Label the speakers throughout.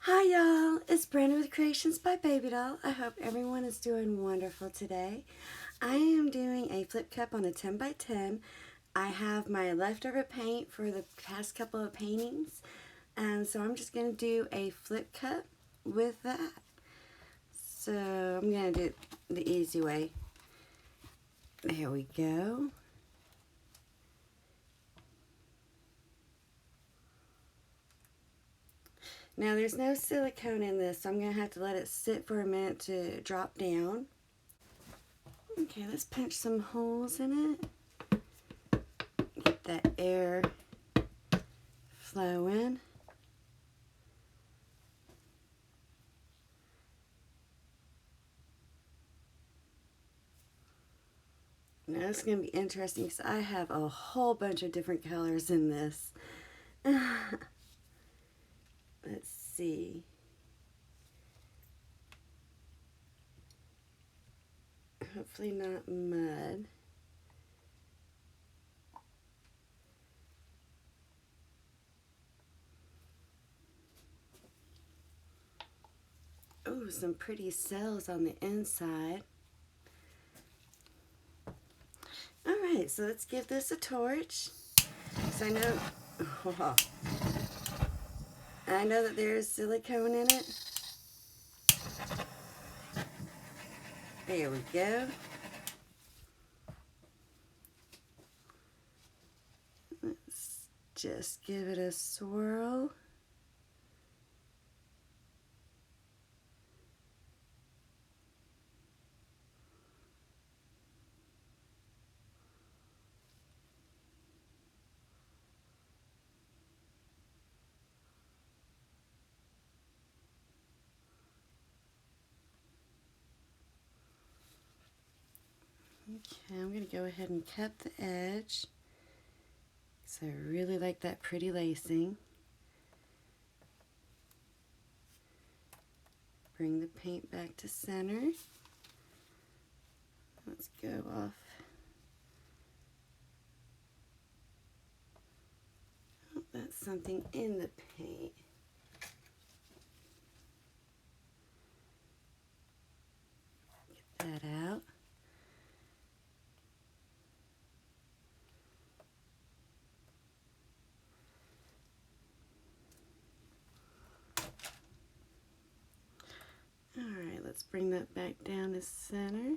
Speaker 1: Hi y'all, it's Brandon with Creations by Babydoll. I hope everyone is doing wonderful today. I am doing a flip cup on a 10 by 10. I have my leftover paint for the past couple of paintings, and so I'm just going to do a flip cup with that. So I'm going to do it the easy way. There we go. Now there's no silicone in this, so I'm going to have to let it sit for a minute to drop down. Okay, let's punch some holes in it. Get that air flowing. Now it's going to be interesting because I have a whole bunch of different colors in this. Let's see. Hopefully not mud. Oh, some pretty cells on the inside. Alright, so let's give this a torch. So I know that there's silicone in it. There we go. Let's just give it a swirl. Okay, I'm going to go ahead and cut the edge. So I really like that pretty lacing. Bring the paint back to center. Let's go off. Oh, that's something in the paint. Get that out. Alright, let's bring that back down to center.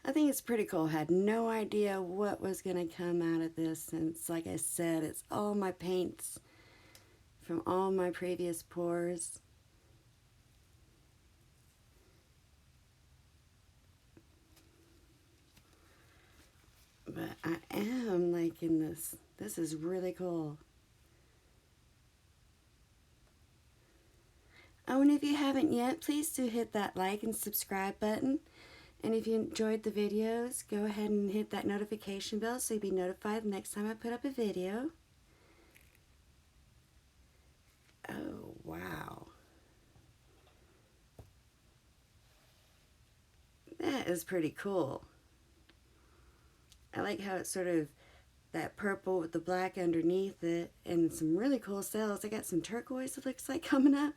Speaker 1: I think it's pretty cool. I had no idea what was going to come out of this, since, like I said, it's all my paints from all my previous pours. But I am liking this. This is really cool. Oh, and if you haven't yet, please do hit that like and subscribe button. And if you enjoyed the videos, go ahead and hit that notification bell so you'll be notified the next time I put up a video. Oh, wow. That is pretty cool. I like how it's sort of that purple with the black underneath it, and some really cool cells. I got some turquoise, it looks like, coming up.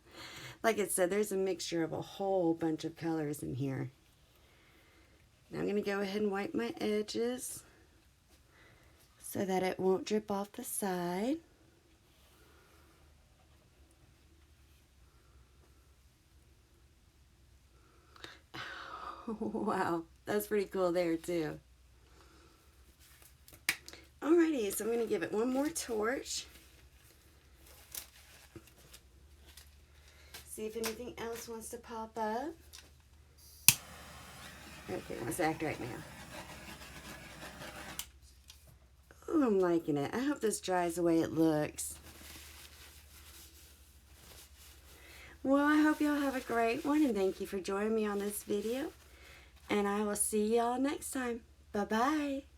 Speaker 1: Like I said, there's a mixture of a whole bunch of colors in here. Now I'm going to go ahead and wipe my edges so that it won't drip off the side. Wow, that's pretty cool there too. Alrighty, so I'm going to give it one more torch. See if anything else wants to pop up. Okay, let's act right now. Oh, I'm liking it. I hope this dries the way it looks. Well, I hope y'all have a great one, and thank you for joining me on this video. And I will see y'all next time. Bye-bye.